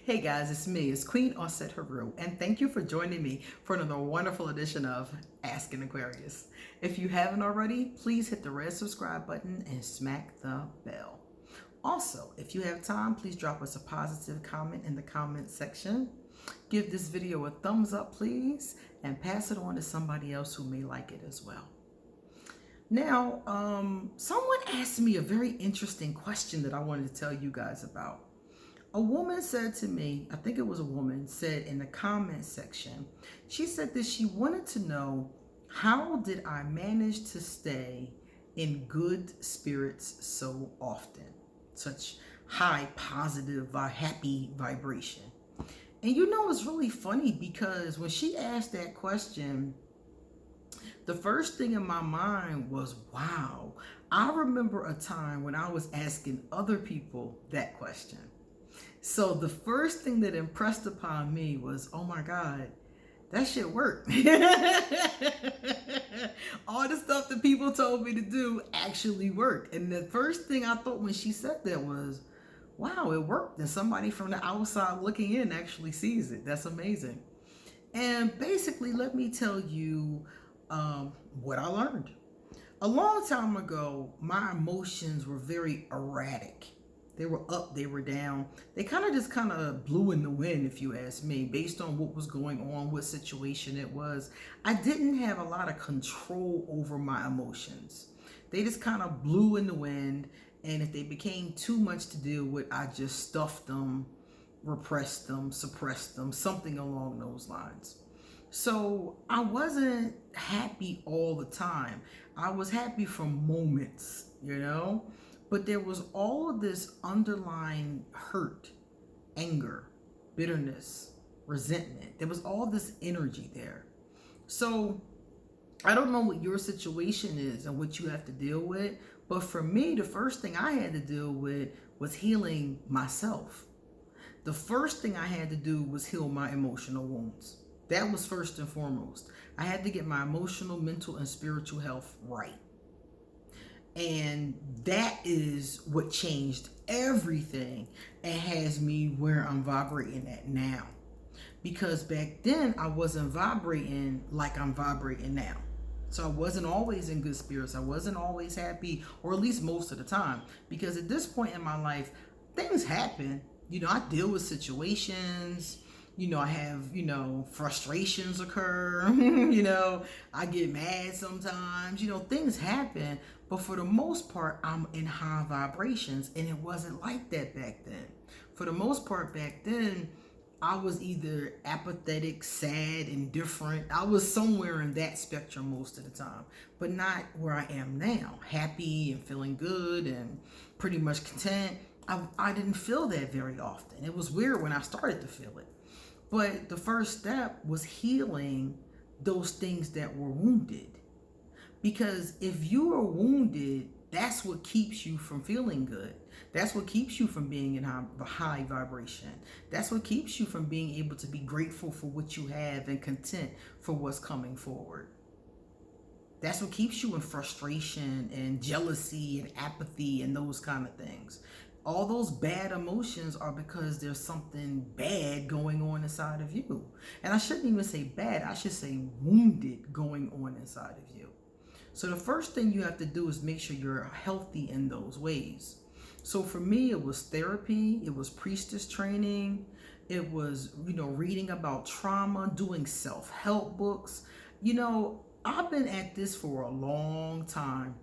Hey guys, it's me, it's Queen Osset Haru, and thank you for joining me for another wonderful edition of Ask An Aquarius. If you haven't already, please hit the red subscribe button and smack the bell. Also, if you have time, please drop us a positive comment in the comment section. Give this video a thumbs up, please, and pass it on to somebody else who may like it as well. Now, someone asked me a very interesting question that I wanted to tell you guys about. A woman said to me, I think it was a woman, said in the comment section, she said that she wanted to know, how did I manage to stay in good spirits so often? Such high, positive, happy vibration. And you know, it's really funny because when she asked that question, the first thing in my mind was, wow, I remember a time when I was asking other people that question. So the first thing that impressed upon me was, oh my God, that shit worked. All the stuff that people told me to do actually worked. And the first thing I thought when she said that was, wow, it worked. And somebody from the outside looking in actually sees it. That's amazing. And basically, let me tell you what I learned. A long time ago, my emotions were very erratic. They were up, they were down. They kind of blew in the wind, if you ask me, based on what was going on, what situation it was. I didn't have a lot of control over my emotions. They just kind of blew in the wind, and if they became too much to deal with, I just stuffed them, repressed them, suppressed them, something along those lines. So I wasn't happy all the time. I was happy for moments, you know? But there was all of this underlying hurt, anger, bitterness, resentment. There was all this energy there. So I don't know what your situation is and what you have to deal with, but for me, the first thing I had to deal with was healing myself. The first thing I had to do was heal my emotional wounds. That was first and foremost. I had to get my emotional, mental, and spiritual health right. And that is what changed everything and has me where I'm vibrating at now. Because back then I wasn't vibrating like I'm vibrating now. So I wasn't always in good spirits. I wasn't always happy, or at least most of the time. Because at this point in my life, things happen. You know, I deal with situations. You know, I have, frustrations occur. I get mad sometimes. Things happen. But for the most part, I'm in high vibrations. And it wasn't like that back then. For the most part back then, I was either apathetic, sad, indifferent. I was somewhere in that spectrum most of the time. But not where I am now. Happy and feeling good and pretty much content. I didn't feel that very often. It was weird when I started to feel it. But the first step was healing those things that were wounded. Because if you are wounded, that's what keeps you from feeling good. That's what keeps you from being in high vibration. That's what keeps you from being able to be grateful for what you have and content for what's coming forward. That's what keeps you in frustration and jealousy and apathy and those kind of things. All those bad emotions are because there's something bad going on inside of you. And I shouldn't even say bad, I should say wounded going on inside of you. So the first thing you have to do is make sure you're healthy in those ways. So for me, it was therapy, it was priestess training, it was, reading about trauma, doing self-help books. I've been at this for a long time.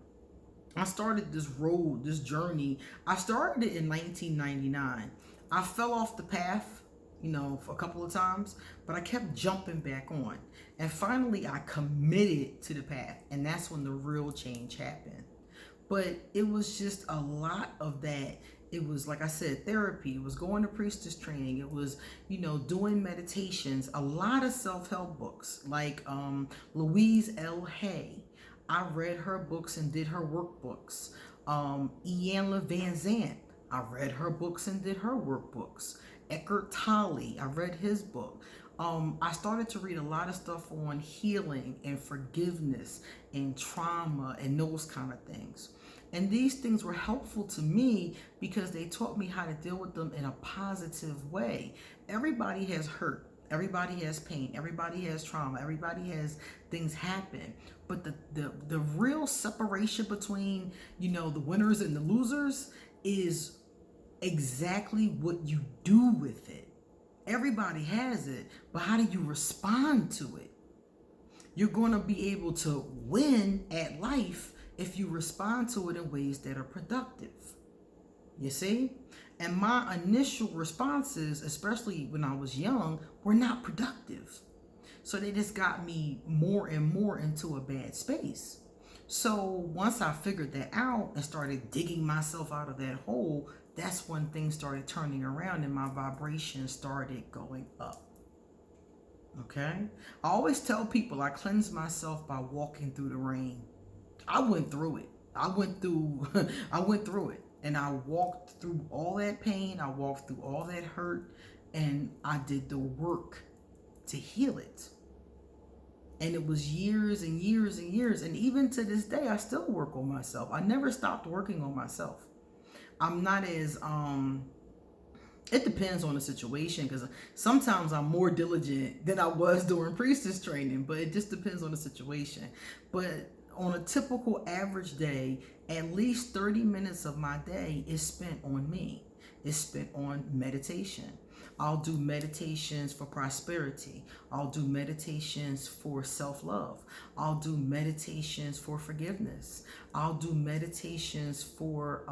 I started this road, this journey. I started it in 1999. I fell off the path, for a couple of times, but I kept jumping back on. And finally, I committed to the path. And that's when the real change happened. But it was just a lot of that. It was, like I said, therapy. It was going to priestess training. It was, doing meditations. A lot of self-help books, like Louise L. Hay. I read her books and did her workbooks. Iyanla Vanzant, I read her books and did her workbooks. Eckhart Tolle, I read his book. I started to read a lot of stuff on healing and forgiveness and trauma and those kind of things. And these things were helpful to me because they taught me how to deal with them in a positive way. Everybody has hurt. Everybody has pain. Everybody has trauma. Everybody has things happen. But the real separation between, the winners and the losers is exactly what you do with it. Everybody has it, but how do you respond to it? You're going to be able to win at life if you respond to it in ways that are productive. You see? And my initial responses, especially when I was young, were not productive. So they just got me more and more into a bad space. So once I figured that out and started digging myself out of that hole, that's when things started turning around and my vibration started going up. Okay? I always tell people I cleanse myself by walking through the rain. I went through it. I went through it. And I walked through all that pain. I walked through all that hurt. And I did the work to heal it. And it was years and years and years. And even to this day, I still work on myself. I never stopped working on myself. I'm not as, it depends on the situation, because sometimes I'm more diligent than I was during priestess training, but it just depends on the situation. But on a typical average day, at least 30 minutes of my day is spent on me. It's spent on meditation. I'll do meditations for prosperity. I'll do meditations for self-love. I'll do meditations for forgiveness. I'll do meditations for,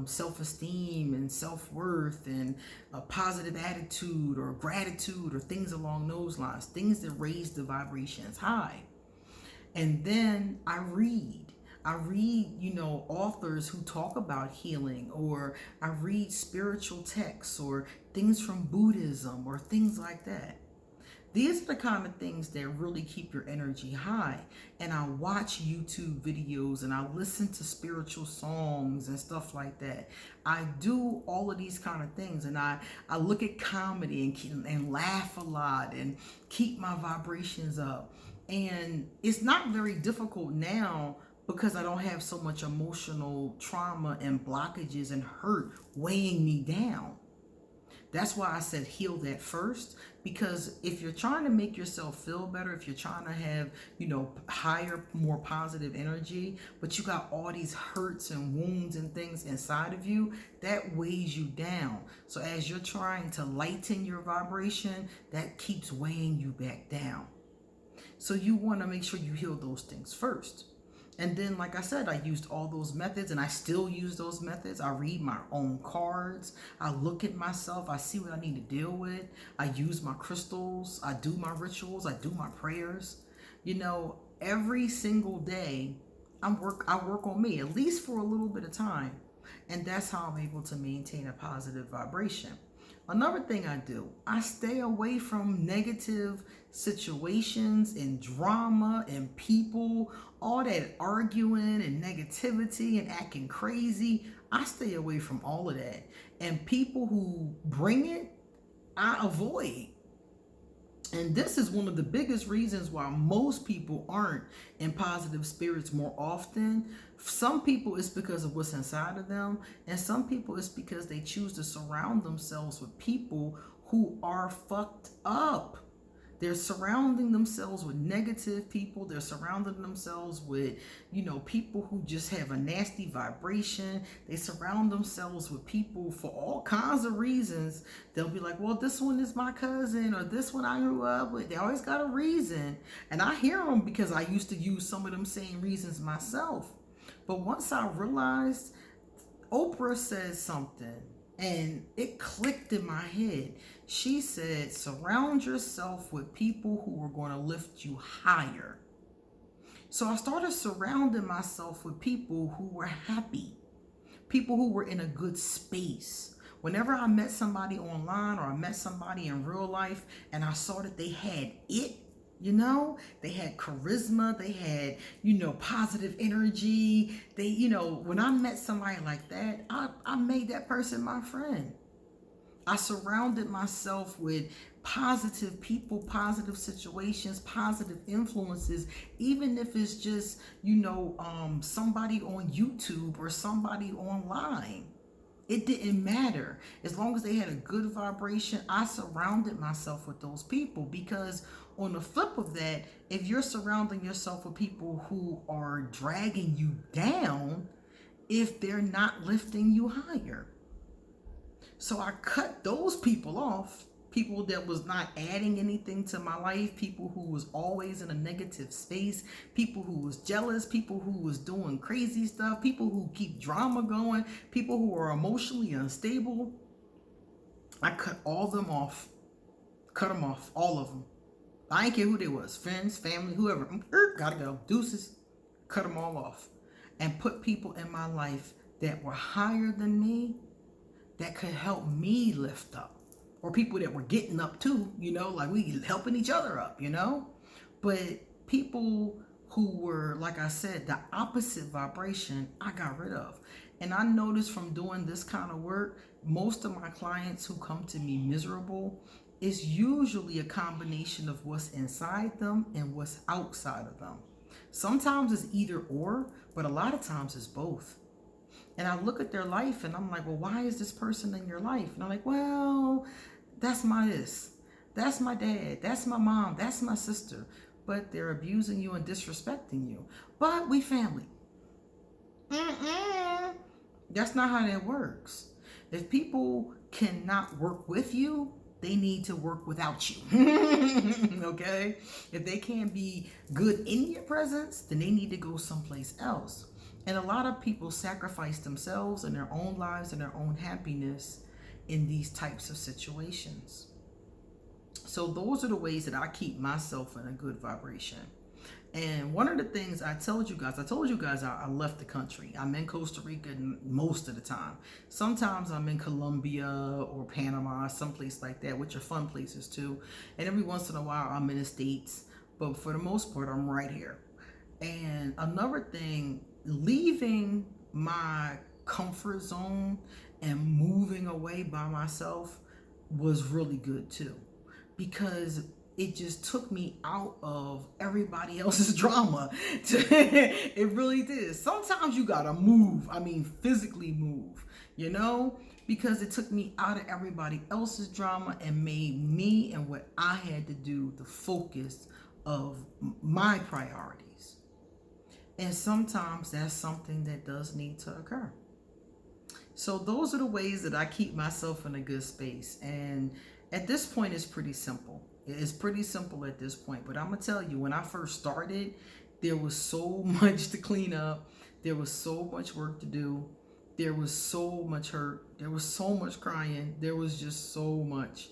self-esteem and self-worth and a positive attitude or gratitude or things along those lines, things that raise the vibrations high. And then I read, authors who talk about healing, or I read spiritual texts or things from Buddhism or things like that. These are the kind of things that really keep your energy high. And I watch YouTube videos and I listen to spiritual songs and stuff like that. I do all of these kind of things, and I look at comedy and laugh a lot and keep my vibrations up. And it's not very difficult now because I don't have so much emotional trauma and blockages and hurt weighing me down. That's why I said heal that first, because if you're trying to make yourself feel better, if you're trying to have, higher, more positive energy, but you got all these hurts and wounds and things inside of you, that weighs you down. So as you're trying to lighten your vibration, that keeps weighing you back down. So you want to make sure you heal those things first. And then, like I said, I used all those methods, and I still use those methods. I read my own cards. I look at myself. I see what I need to deal with. I use my crystals. I do my rituals. I do my prayers. Every single day, I work on me, at least for a little bit of time. And that's how I'm able to maintain a positive vibration. Another thing I do, I stay away from negative situations and drama and people, all that arguing and negativity and acting crazy. I stay away from all of that. And people who bring it, I avoid. And this is one of the biggest reasons why most people aren't in positive spirits more often. Some people it's because of what's inside of them, and some people it's because they choose to surround themselves with people who are fucked up. They're surrounding themselves with negative people. They're surrounding themselves with, people who just have a nasty vibration. They surround themselves with people for all kinds of reasons. They'll be like, well, this one is my cousin, or this one I grew up with. They always got a reason. And I hear them because I used to use some of them same reasons myself. But once I realized, Oprah says something, and it clicked in my head. She said, surround yourself with people who are going to lift you higher. So I started surrounding myself with people who were happy, people who were in a good space. Whenever I met somebody online or I met somebody in real life and I saw that they had it, they had charisma, they had, positive energy. They, when I met somebody like that, I made that person my friend. I surrounded myself with positive people, positive situations, positive influences, even if it's just, somebody on YouTube or somebody online. It didn't matter. As long as they had a good vibration, I surrounded myself with those people, because on the flip of that, if you're surrounding yourself with people who are dragging you down, if they're not lifting you higher. So I cut those people off, people that was not adding anything to my life, people who was always in a negative space, people who was jealous, people who was doing crazy stuff, people who keep drama going, people who are emotionally unstable. I cut all them off. Cut them off, all of them. I ain't care who they was, friends, family, whoever. Gotta go, deuces. Cut them all off. And put people in my life that were higher than me, that could help me lift up, or people that were getting up too, like we helping each other up, but people who were, like I said, the opposite vibration, I got rid of. And I noticed from doing this kind of work, most of my clients who come to me miserable, it's usually a combination of what's inside them and what's outside of them. Sometimes it's either or, but a lot of times it's both. And I look at their life and I'm like, well, why is this person in your life? And I'm like, well, that's my this. That's my dad. That's my mom. That's my sister. But they're abusing you and disrespecting you. But we family. That's not how that works. If people cannot work with you, they need to work without you. Okay? If they can't be good in your presence, then they need to go someplace else. And a lot of people sacrifice themselves and their own lives and their own happiness in these types of situations. So those are the ways that I keep myself in a good vibration. And one of the things I told you guys I left the country. I'm in Costa Rica most of the time. Sometimes I'm in Colombia or Panama, someplace like that, which are fun places too. And every once in a while I'm in the States. But for the most part, I'm right here. And another thing, leaving my comfort zone and moving away by myself was really good too, because it just took me out of everybody else's drama. It really did. Sometimes you gotta move, physically move, because it took me out of everybody else's drama and made me and what I had to do the focus of my priorities. And sometimes that's something that does need to occur. So those are the ways that I keep myself in a good space. And at this point, it's pretty simple. It's pretty simple at this point. But I'm going to tell you, when I first started, there was so much to clean up. There was so much work to do. There was so much hurt. There was so much crying. There was just so much.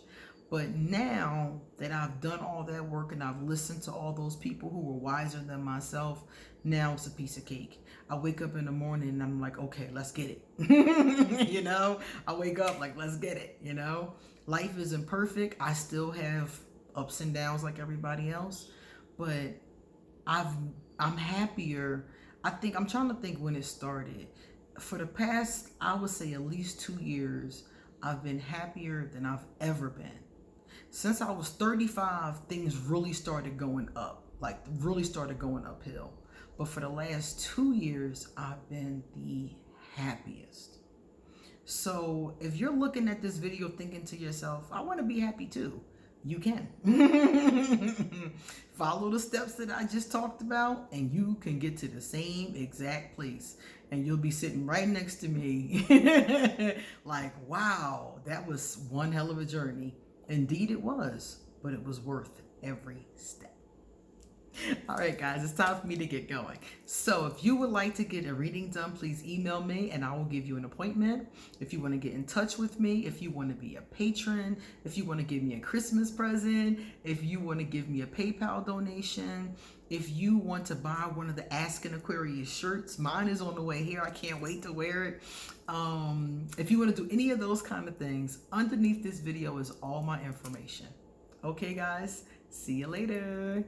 But now that I've done all that work and I've listened to all those people who were wiser than myself, now it's a piece of cake. I wake up in the morning and I'm like, okay, let's get it. I wake up like, let's get it. Life isn't perfect. I still have ups and downs like everybody else, but I'm happier. I'm trying to think when it started. For the past, I would say at least 2 years, I've been happier than I've ever been. Since I was 35, things really started going up, really started going uphill. But for the last 2 years, I've been the happiest. So if you're looking at this video thinking to yourself, I want to be happy too, you can. Follow the steps that I just talked about and you can get to the same exact place. And you'll be sitting right next to me like, wow, that was one hell of a journey. Indeed it was, but it was worth every step. All right, guys, it's time for me to get going. So if you would like to get a reading done, please email me and I will give you an appointment. If you want to get in touch with me, if you want to be a patron, if you want to give me a Christmas present, if you want to give me a PayPal donation, if you want to buy one of the Ask An Aquarius shirts, mine is on the way here. I can't wait to wear it. If you want to do any of those kind of things, underneath this video is all my information. Okay, guys, see you later.